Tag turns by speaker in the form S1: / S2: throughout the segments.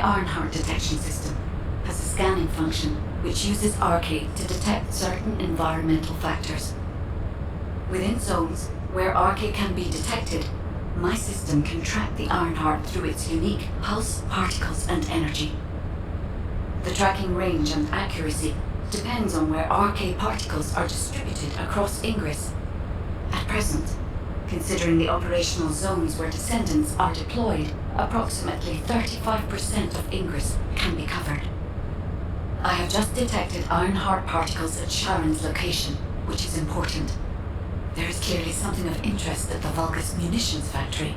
S1: Ironheart detection system has a scanning function which uses Arcade to detect certain environmental factors. Within zones where Arcade can be detected, my system can track the Ironheart through its unique pulse, particles, and energy. The tracking range and accuracy depends on where Arcade particles are distributed across Ingress. At present, considering the operational zones where Descendants are deployed, approximately 35% of Ingress can be covered. I have just detected Ironheart particles at Sharon's location, which is important. There is clearly something of interest at the Vulgus munitions factory.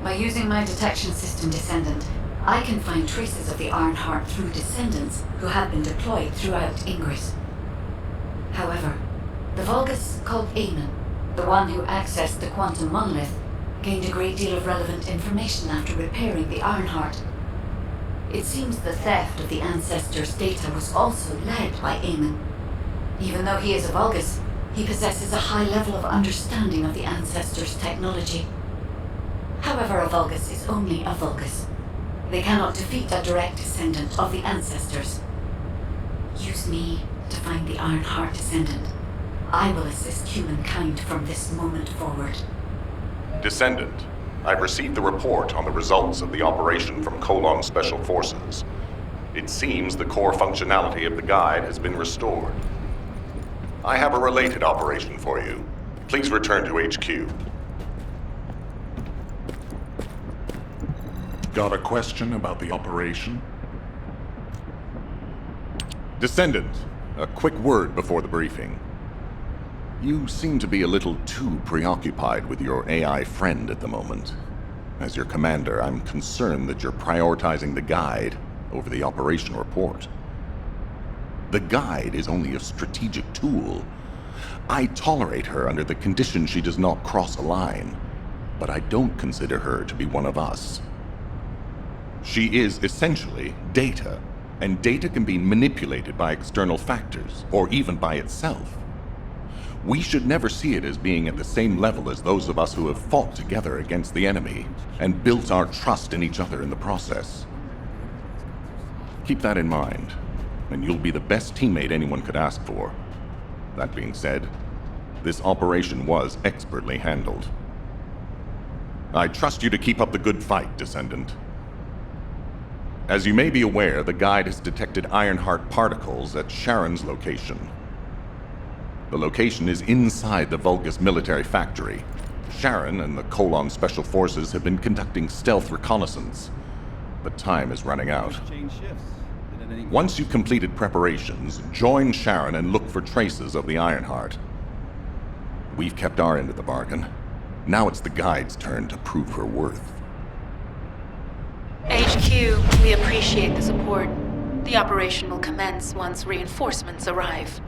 S1: By using my detection system Descendant, I can find traces of the Ironheart through Descendants who have been deployed throughout Ingress. However, the Vulgus called Eamon, the one who accessed the quantum monolith, gained a great deal of relevant information after repairing the Ironheart. It seems the theft of the Ancestors' data was also led by Eamon. Even though he is a Vulgus, he possesses a high level of understanding of the Ancestors' technology. However, a Vulgus is only a Vulgus. They cannot defeat a direct descendant of the Ancestors. Use me to find the Ironheart descendant. I will assist humankind from this moment forward.
S2: Descendant, I've received the report on the results of the operation from Colon Special Forces. It seems the core functionality of the guide has been restored. I have a related operation for you. Please return to HQ.
S3: Got a question about the operation?
S4: Descendant, a quick word before the briefing. You seem to be a little too preoccupied with your AI friend at the moment. As your commander, I'm concerned that you're prioritizing the guide over the operation report. The guide is only a strategic tool. I tolerate her under the condition she does not cross a line, but I don't consider her to be one of us. She is essentially data, and data can be manipulated by external factors, or even by itself. We should never see it as being at the same level as those of us who have fought together against the enemy and built our trust in each other in the process. Keep that in mind, and you'll be the best teammate anyone could ask for. That being said, this operation was expertly handled. I trust you to keep up the good fight, Descendant. As you may be aware, the guide has detected Ironheart particles at Sharon's location. The location is inside the Vulgus military factory. Sharon and the Colon Special Forces have been conducting stealth reconnaissance, but time is running out. Once you've completed preparations, join Sharon and look for traces of the Ironheart. We've kept our end of the bargain. Now it's the guide's turn to prove her worth.
S5: HQ, we appreciate the support. The operation will commence once reinforcements arrive.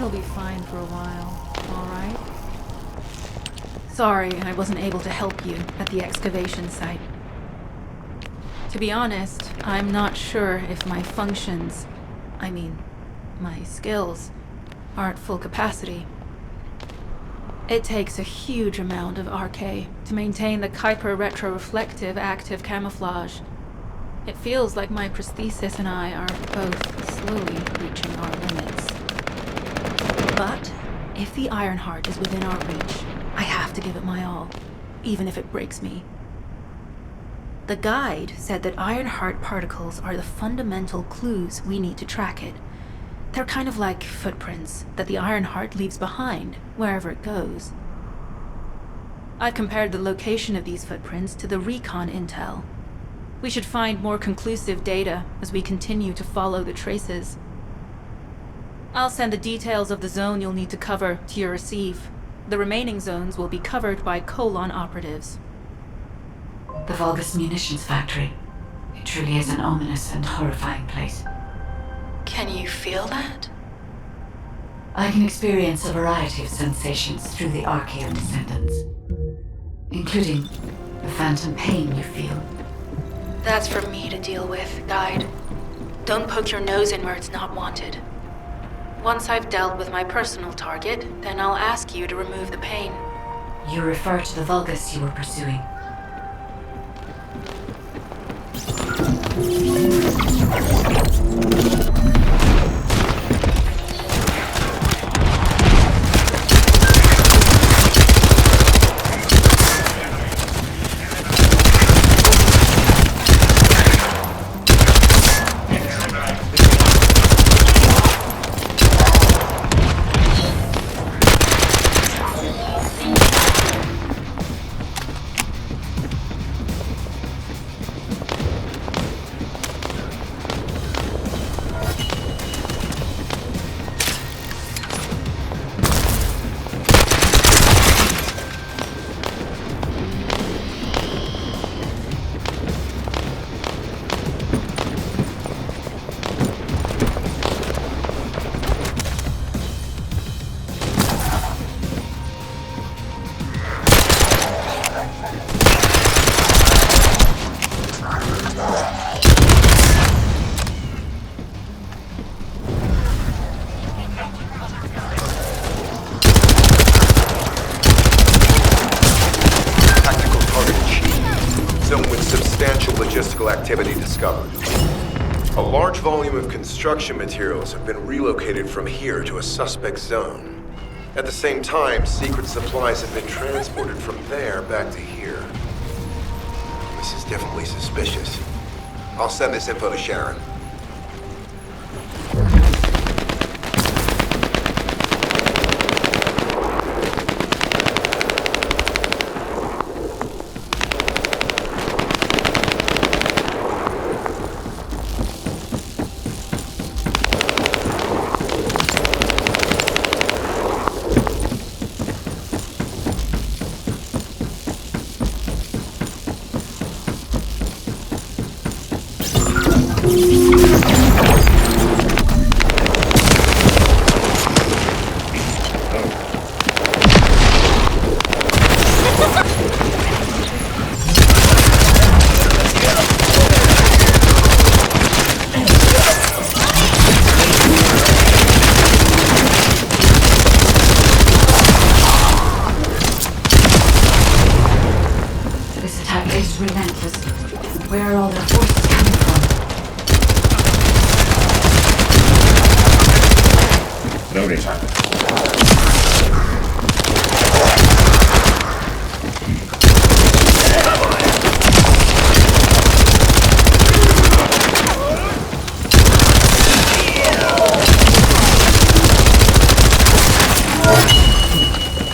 S6: It'll be fine for a while, all right?
S5: sorry I wasn't able to help you at the excavation site. To be honest, I'm not sure if my functions, my skills, are at full capacity. It takes a huge amount of RK to maintain the Kuiper retroreflective active camouflage. It feels like my prosthesis and I are both slowly reaching our limits. But if the Ironheart is within our reach, I have to give it my all, even if it breaks me. The guide said that Ironheart particles are the fundamental clues we need to track it. They're kind of like footprints that the Ironheart leaves behind, wherever it goes. I've compared the location of these footprints to the recon intel. We should find more conclusive data as we continue to follow the traces. I'll send the details of the zone you'll need to cover to your receive. The remaining zones will be covered by Colon operatives.
S1: The Vulgus munitions factory. It truly is an ominous and horrifying place.
S5: Can you feel that?
S1: I can experience a variety of sensations through the Archaean descendants, including the phantom pain you feel.
S5: That's for me to deal with, Guide. Don't poke your nose in where it's not wanted. Once I've dealt with my personal target, then I'll ask you to remove the pain.
S1: You refer to the Vulgus you were pursuing.
S6: Activity discovered. A large volume of construction materials have been relocated from here to a suspect zone. At the same time, secret supplies have been transported from there back to here. This is definitely suspicious. I'll send this info to Sharon.
S1: Where are all their forces coming from?
S4: Loading.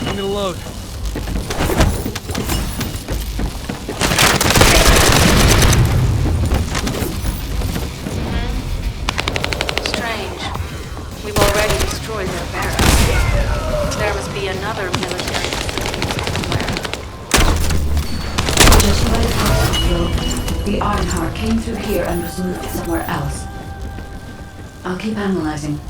S7: I'm gonna load.
S5: Another military facility somewhere.
S1: Just by the hospital, the Ironheart came through here and was moved somewhere else. I'll keep analyzing.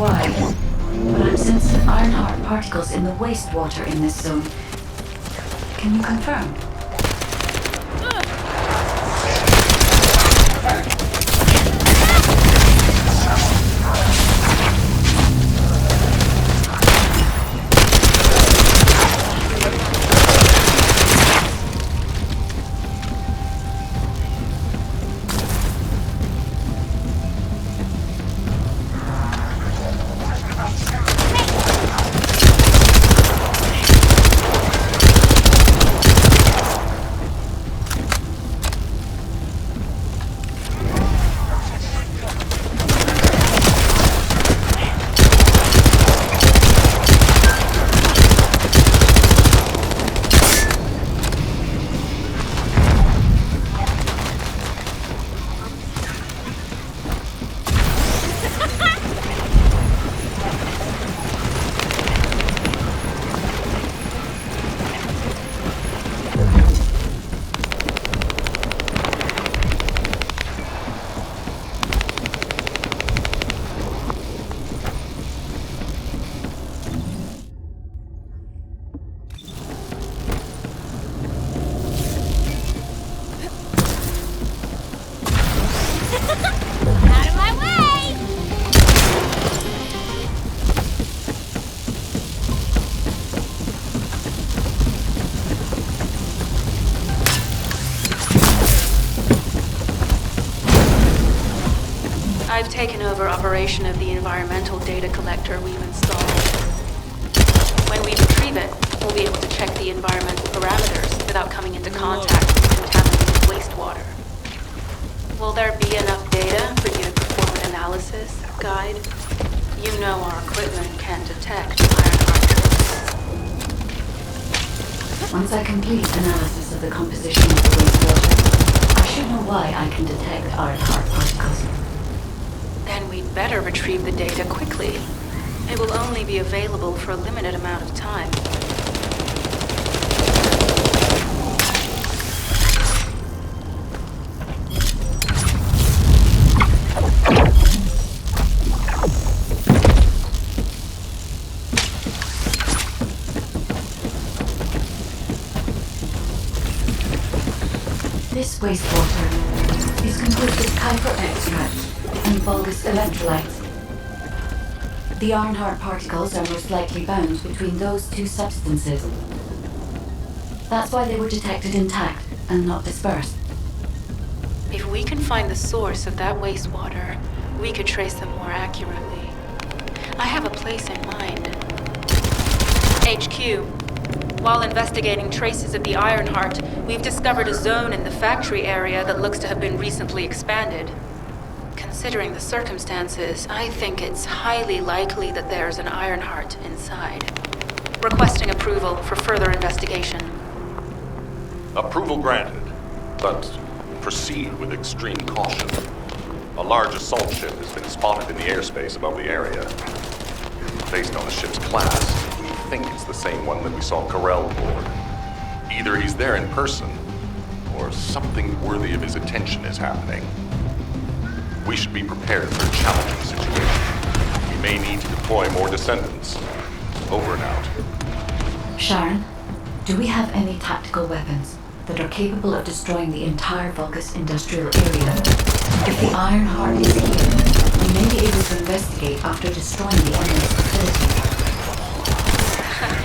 S1: why, but I'm sensing Ironheart particles in the wastewater in this zone. Can you confirm?
S5: I've taken over operation of the environmental data collector we've installed. When we retrieve it, we'll be able to check the environmental parameters without coming into contact with contaminated wastewater. Will there be enough data for you to perform an analysis, Guide? You know our equipment can detect Ironheart traces.
S1: Once I complete analysis of the composition of the wastewater, I should know why I can detect Ironheart particles.
S5: Then we'd better retrieve the data quickly. It will only be available for a limited amount of time.
S1: This wastewater is composed of Kuiper extract and Vulgus electrolytes. The Ironheart particles are most likely bound between those two substances. That's why they were detected intact and not dispersed.
S5: If we can find the source of that wastewater, we could trace them more accurately. I have a place in mind. HQ. While investigating traces of the Ironheart, we've discovered a zone in the factory area that looks to have been recently expanded. Considering the circumstances, I think it's highly likely that there's an Ironheart inside. Requesting approval for further investigation.
S2: Approval granted, but proceed with extreme caution. A large assault ship has been spotted in the airspace above the area. Based on the ship's class, we think it's the same one that we saw Corell aboard. Either he's there in person, or something worthy of his attention is happening. We should be prepared for a challenging situation. We may need to deploy more descendants. Over and out.
S1: Sharon, do we have any tactical weapons that are capable of destroying the entire Vulgus industrial area? If the Ironheart is here, we may be able to investigate after destroying the enemy's facility.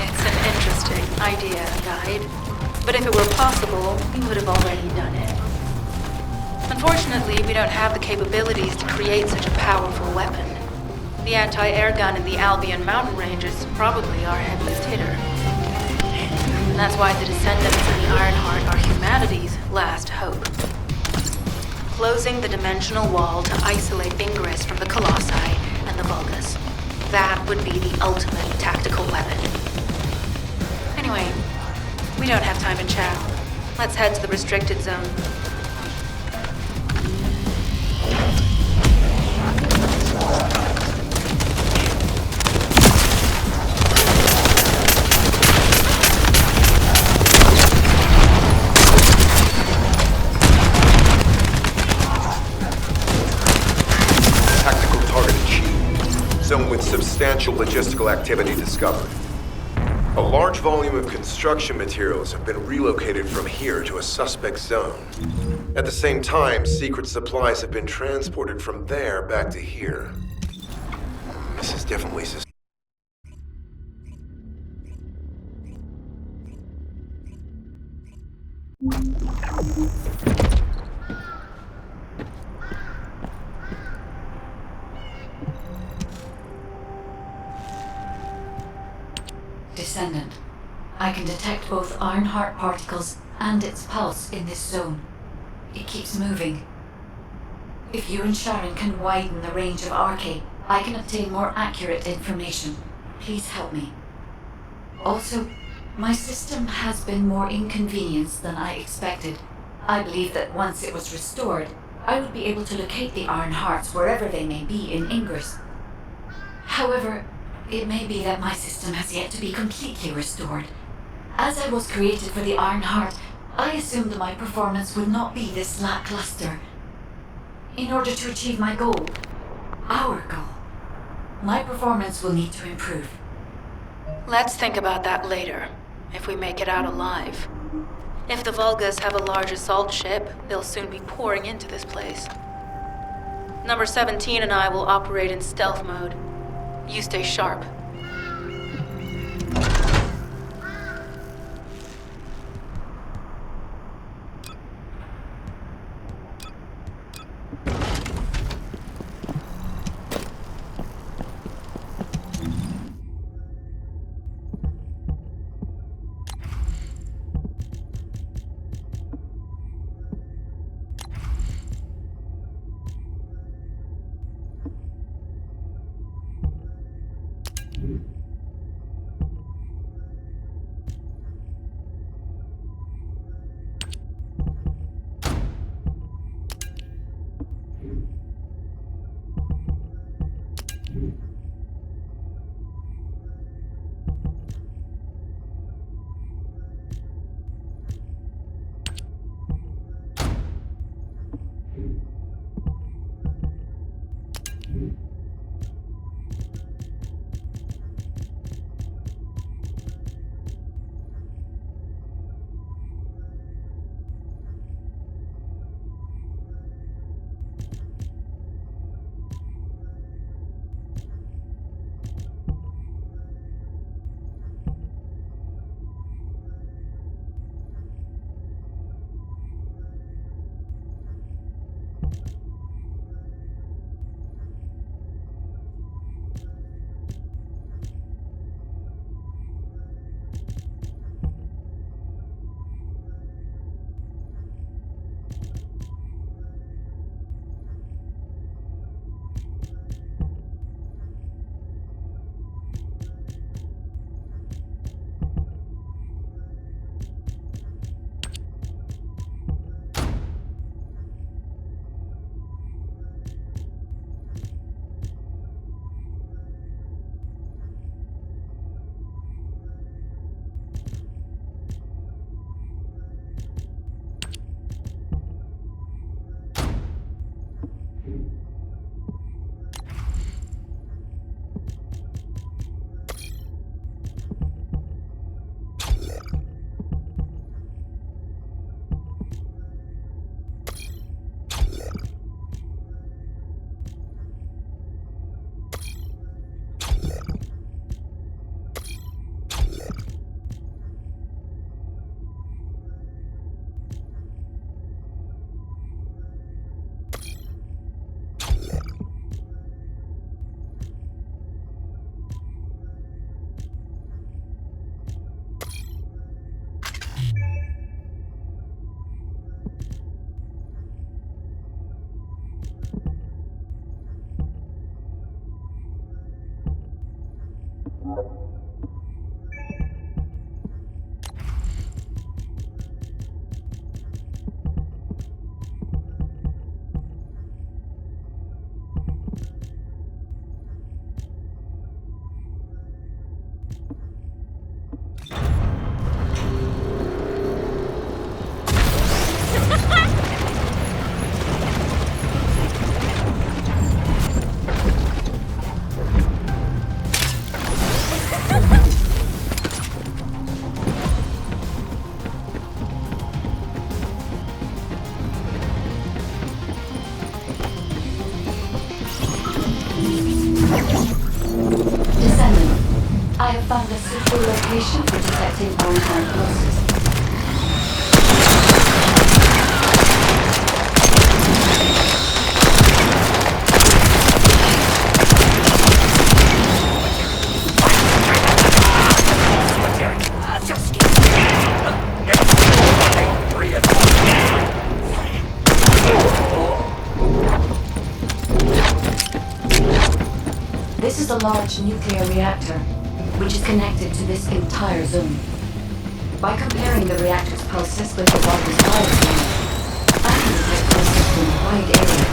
S5: It's an interesting idea, Guide. But if it were possible, we would have already done it. Unfortunately, we don't have the capabilities to create such a powerful weapon. The anti-air gun in the Albion mountain range is probably our heaviest hitter. And that's why the descendants of the Ironheart are humanity's last hope. Closing the dimensional wall to isolate Ingress from the Colossi and the Vulgus. That would be the ultimate tactical weapon. Anyway, we don't have time to chat. Let's head to the restricted zone.
S6: Zone with substantial logistical activity discovered. A large volume of construction materials have been relocated from here to a suspect zone. At the same time, secret supplies have been transported from there back to here. This is definitely
S1: Descendant. I can detect both Ironheart particles and its pulse in this zone. It keeps moving. If you and Sharon can widen the range of Arche, I can obtain more accurate information. Please help me. Also, my system has been more inconvenienced than I expected. I believe that once it was restored, I would be able to locate the Ironhearts wherever they may be in Ingress. However, it may be that my system has yet to be completely restored. As I was created for the Ironheart, I assumed my performance would not be this lackluster. In order to achieve my goal, our goal, my performance will need to improve.
S5: Let's think about that later, if we make it out alive. If the Volgas have a large assault ship, they'll soon be pouring into this place. Number 17 and I will operate in stealth mode. You stay sharp.
S1: Descendant, I have found a suitable location for detecting on-hand pulses. This is a large nuclear reactor, which is connected to this entire zone. By comparing the reactor's pulses with the water's fire zone, I can detect pulses from a wide area.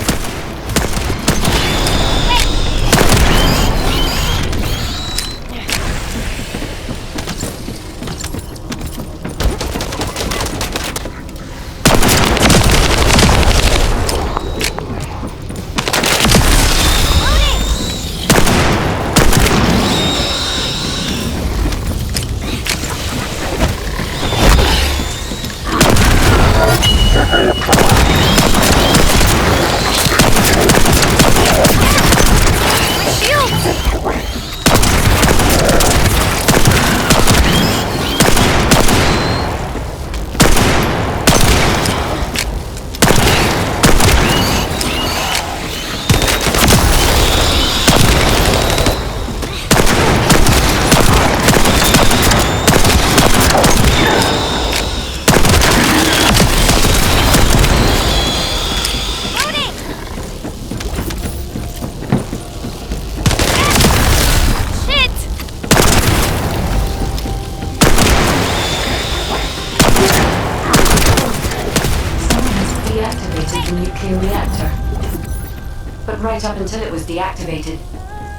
S1: Right up until it was deactivated,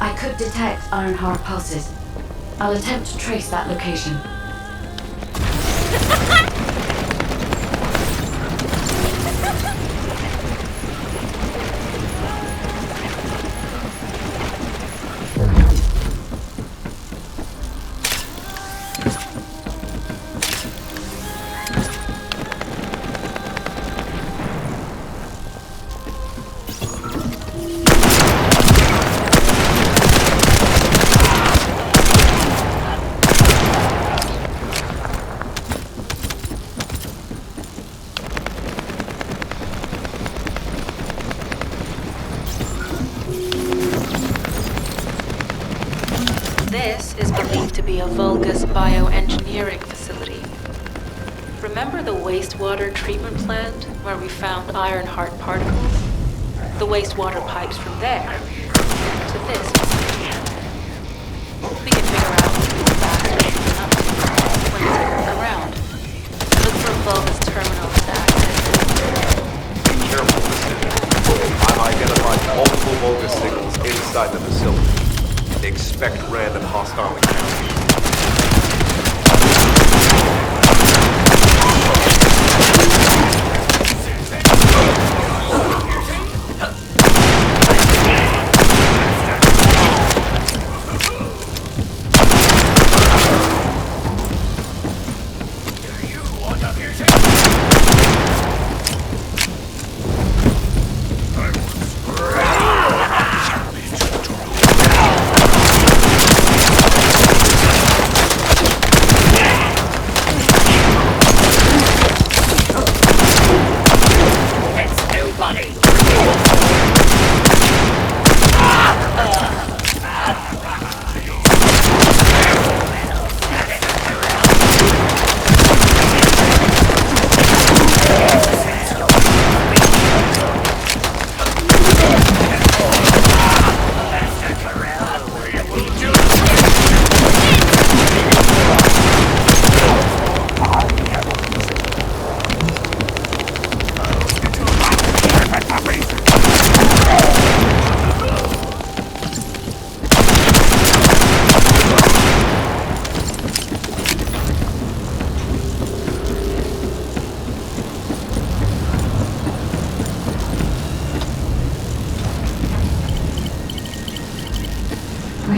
S1: I could detect Ironheart pulses. I'll attempt to trace that location.
S5: This is believed to be a Vulgus bioengineering facility. Remember the wastewater treatment plant where we found Ironheart particles? The wastewater pipes from there to this facility. We can figure out who's back and up to when we take a look around. Look for Vulgus terminals active.
S6: Be careful, Descendant. I've identified multiple Vulgus signals inside the facility. Expect random hostile encounters.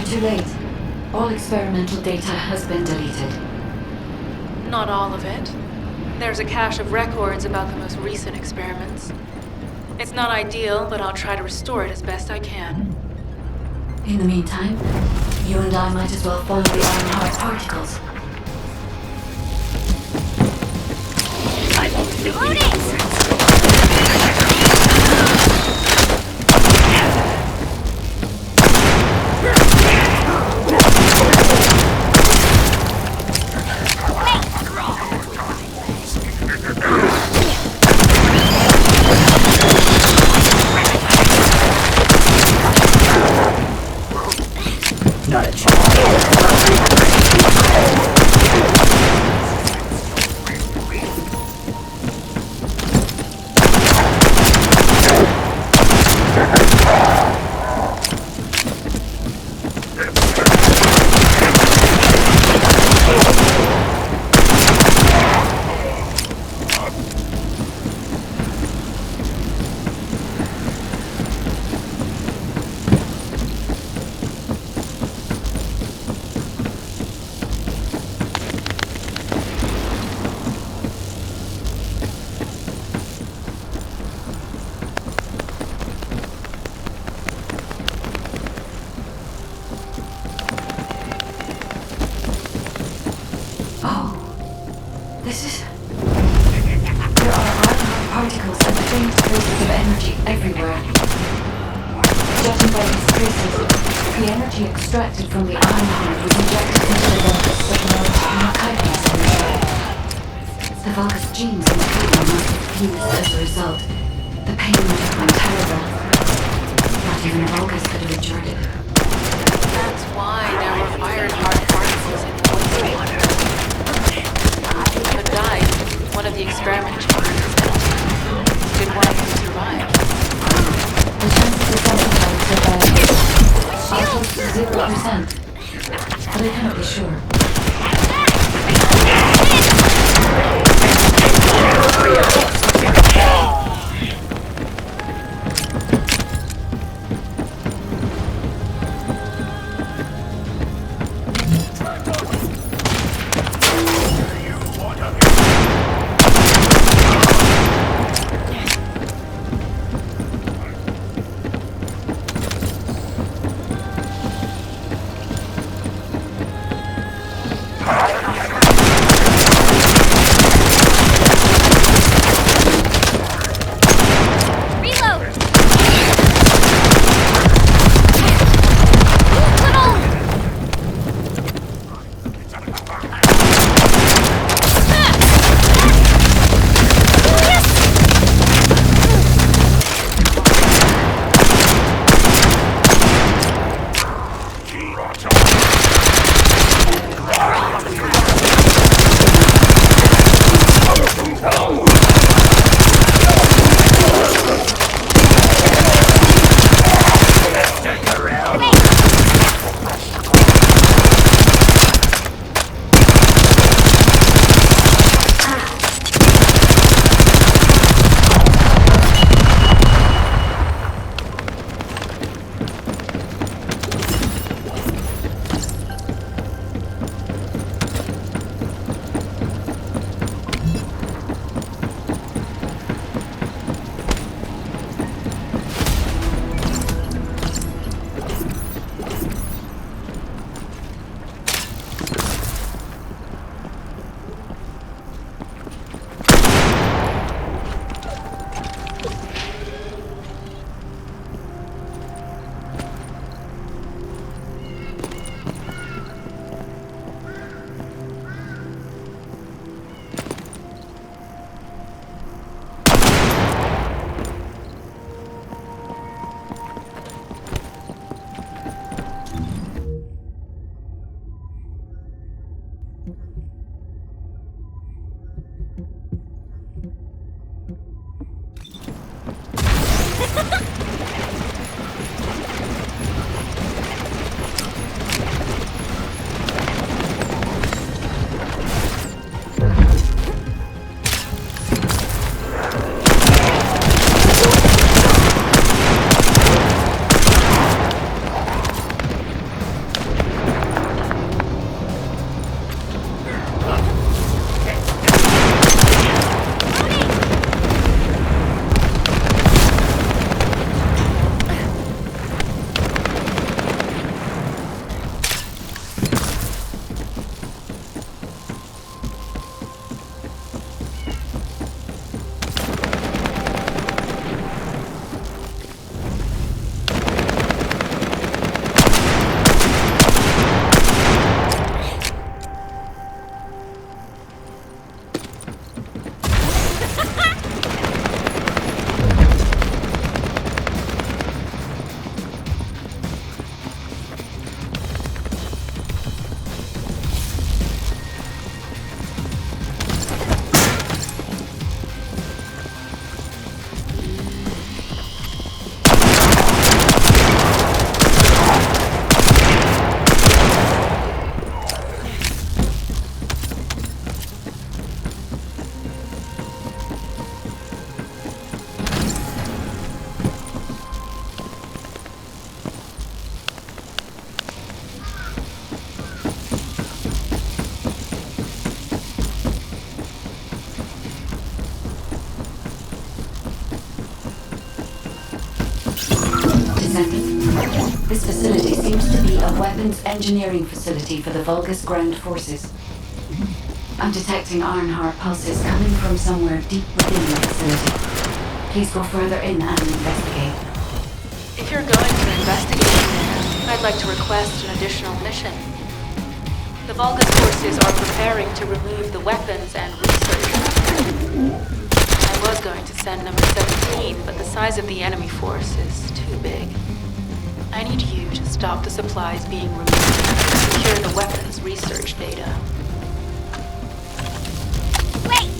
S1: Too late. All experimental data has been deleted.
S5: Not all of it. There's a cache of records about the most recent experiments. It's not ideal, but I'll try to restore it as best I can.
S1: In the meantime, you and I might as well follow the Ironheart particles. Extracted from the Ironheart was injected into the Vulgus technology in the chitinous inside. The Vulgus genes in the chitin must have fused as a result. The pain would have been terrible. Not even a Vulgus could have endured it.
S5: That's why there were Ironheart particles in water. But died. One of the experiment chambers. Did one of them survive?
S1: The chances of something surviving are close to 0%, but I cannot be sure. Descendant. This facility seems to be a weapons engineering facility for the Vulgus ground forces. I'm detecting Ironheart pulses coming from somewhere deep within the facility. Please go further in and investigate.
S5: If you're going to investigate there, I'd like to request an additional mission. The Vulgus forces are preparing to remove the weapons and research. I was going to send number 17, but the size of the enemy force is too big. I need you to stop the supplies being removed and secure the weapons research data.
S8: Wait!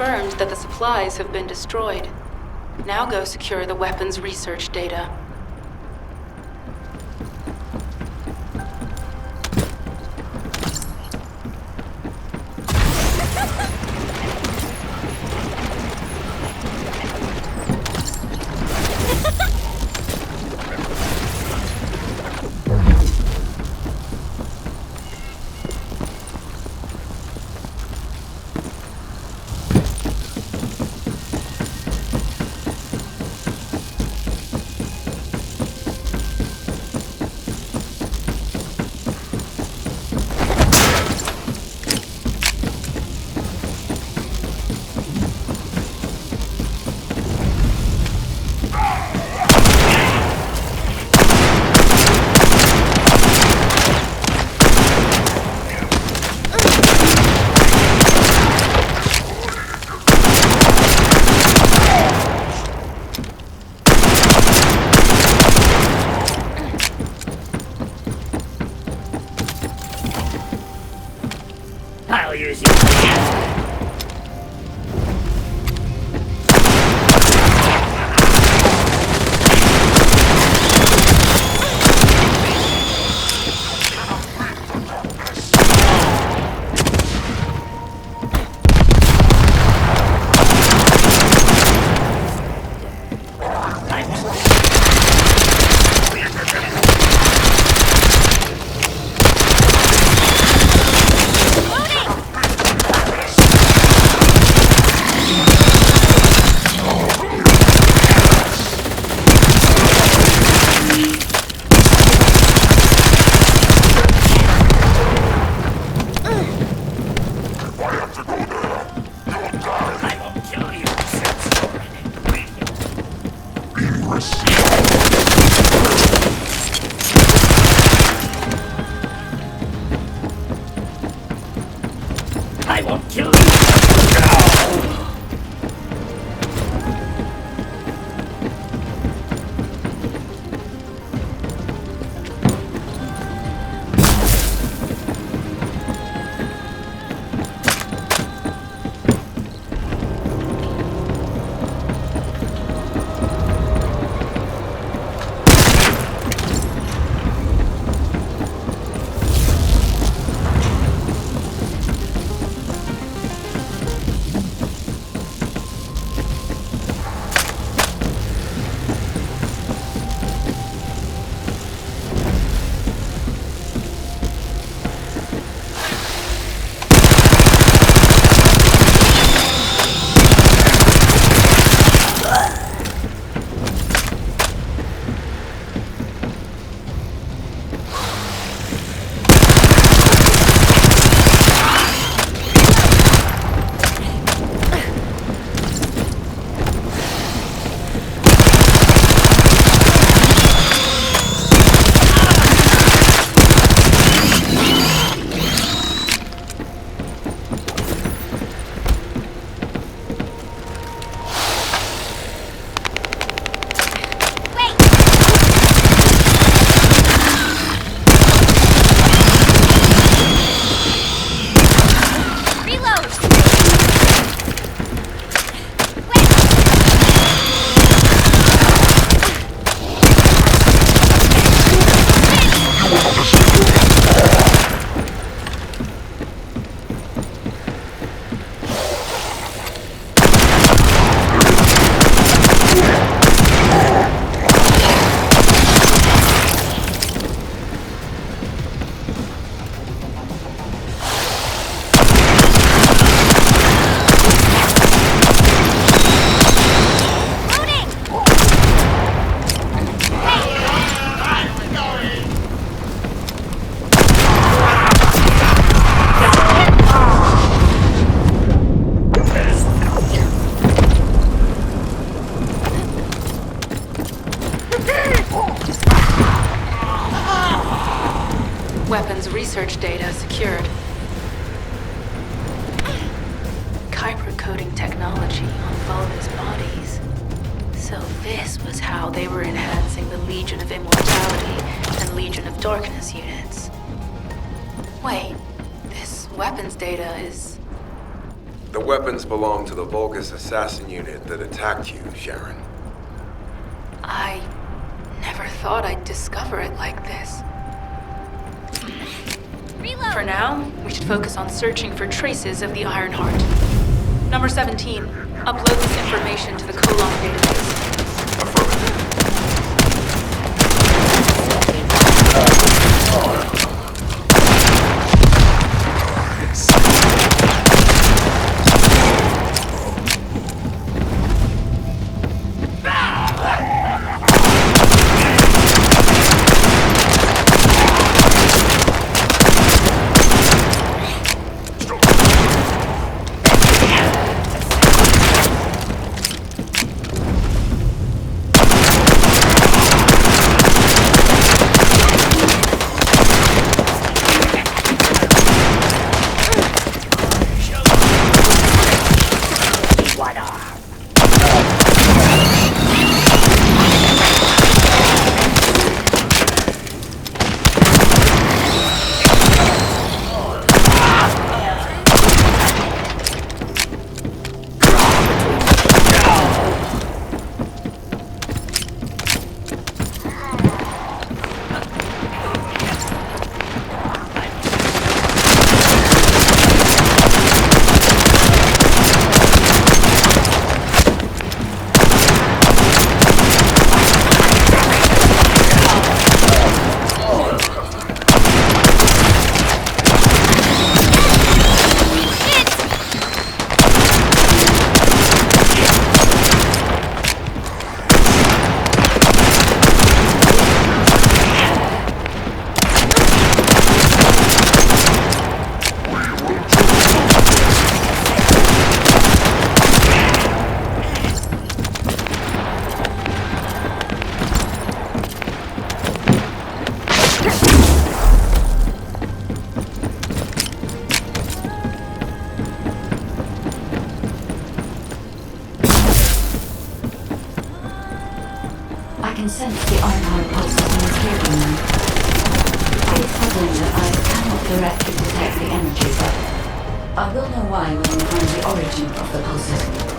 S5: confirmed that the supplies have been destroyed. Now go secure the weapons research data.
S8: I'll use you again. I won't kill you.
S5: Weapons research data secured. Kyber coding technology on Vulva's bodies. So this was how they were enhancing the Legion of Immortality and Legion of Darkness units. Wait, this weapons data is...
S6: The weapons belong to the Vulgus assassin unit that attacked you, Sharon.
S5: I never thought I'd discover it like this.
S8: Reload.
S5: For now, we should focus on searching for traces of the Iron Heart. Number 17, upload this information to the Colon database.
S2: Affirmative.
S1: I can sense the Ironheart pulse in his hearing now. It is puzzling that I cannot directly detect the energy, but I will know why when we find the origin of the pulses.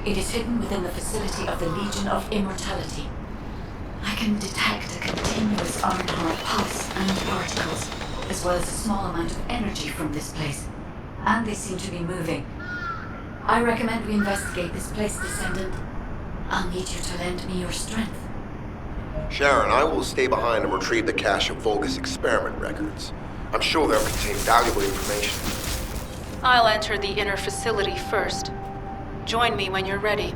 S1: It is hidden within the facility of the Legion of Immortality. I can detect a continuous Ironheart pulse and particles, as well as a small amount of energy from this place. And they seem to be moving. I recommend we investigate this place, Descendant. I'll need you to lend me your strength.
S6: Sharon, I will stay behind and retrieve the cache of Vulgus experiment records. I'm sure they'll contain valuable information.
S5: I'll enter the inner facility first. Join me when you're ready.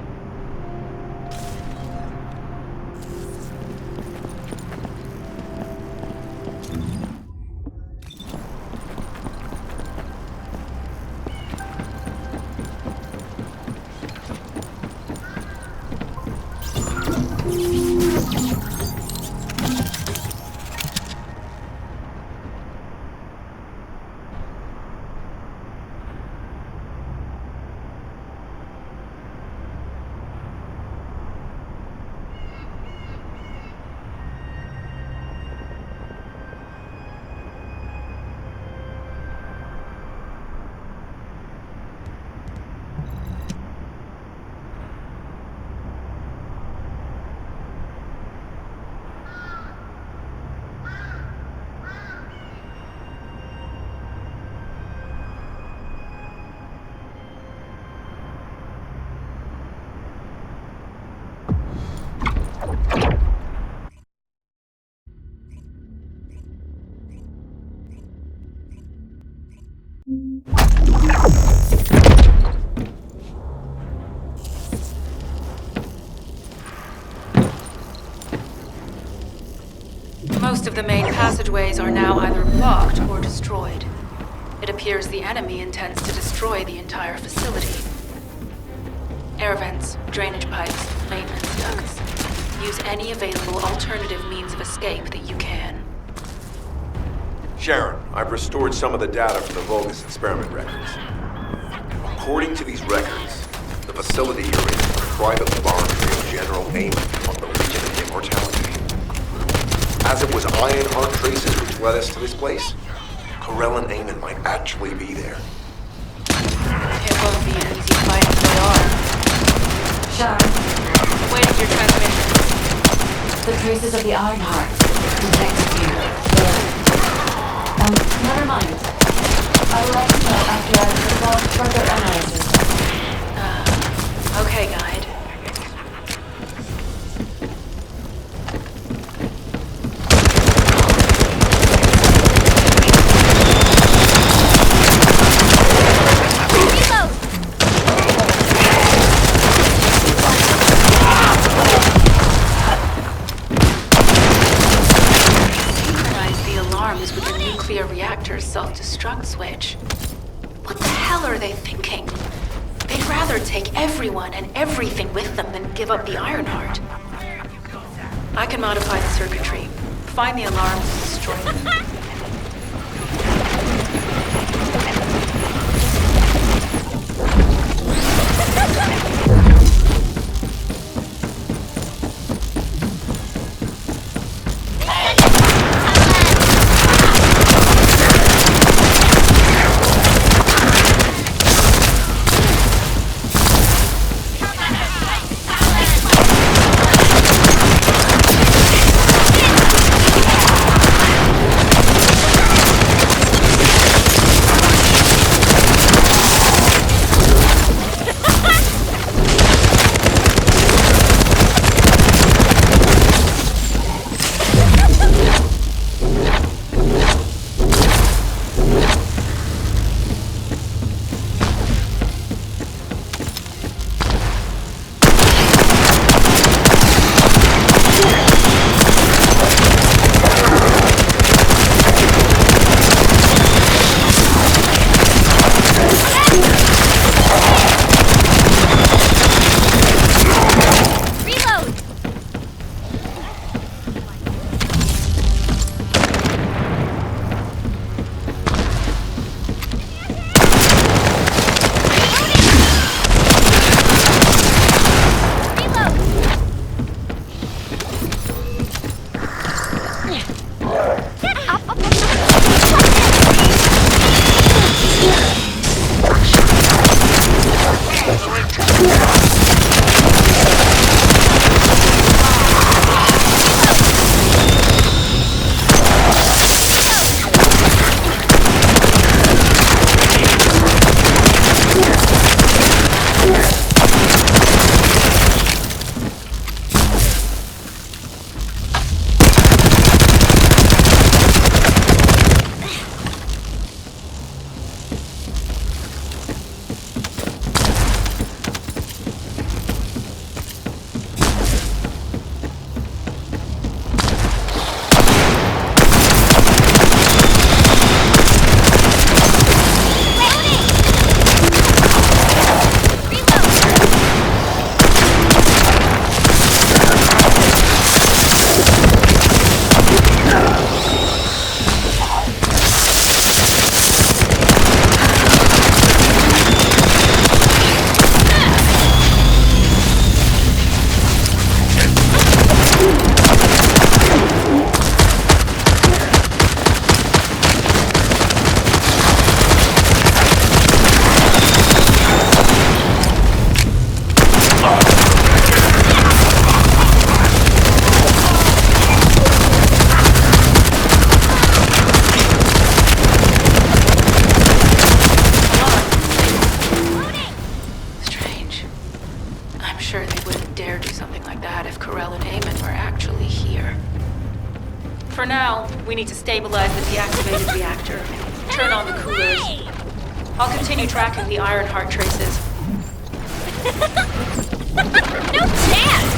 S5: Most of the main passageways are now either blocked or destroyed. It appears the enemy intends to destroy the entire facility. Air vents, drainage pipes, maintenance ducts. Use any available alternative means of escape that you can.
S6: Sharon, I've restored some of the data from the Vulgus experiment records. According to these records, the facility you're in is a private laboratory of General Amon on the Legion of Immortality. As it was Ironheart traces which led us to this place, Corell and Eamon might actually be there.
S5: It won't be an easy fight if they are.
S1: Sharon,
S5: Awaiting your transmission.
S1: the traces of the Ironheart detected here. Never mind. I'll let you know after I've performed further analysis.
S5: Okay, guide. Synchronize the alarms with the nuclear reactor's self-destruct switch. What the hell are they thinking? They'd rather take everyone and everything with them than give up the Ironheart. I can modify the circuitry, find the alarms, and destroy them. For now, we need to stabilize the deactivated reactor. Turn on the coolers. I'll continue tracking the Ironheart traces.
S8: No chance!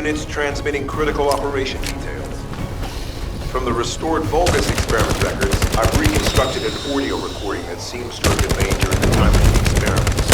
S6: units transmitting critical operation details. From the restored Vulgus experiment records, I've reconstructed an audio recording that seems to have been made during the time of the experiments.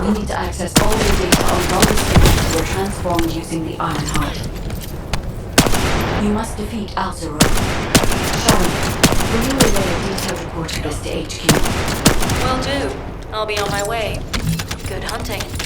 S1: We need to access all the data on Vulgus signals that were transformed using the Iron Heart. You must defeat Alzaro. Sharon, will you relay a detailed report of this to HQ?
S5: Will do. I'll be on my way. Good hunting.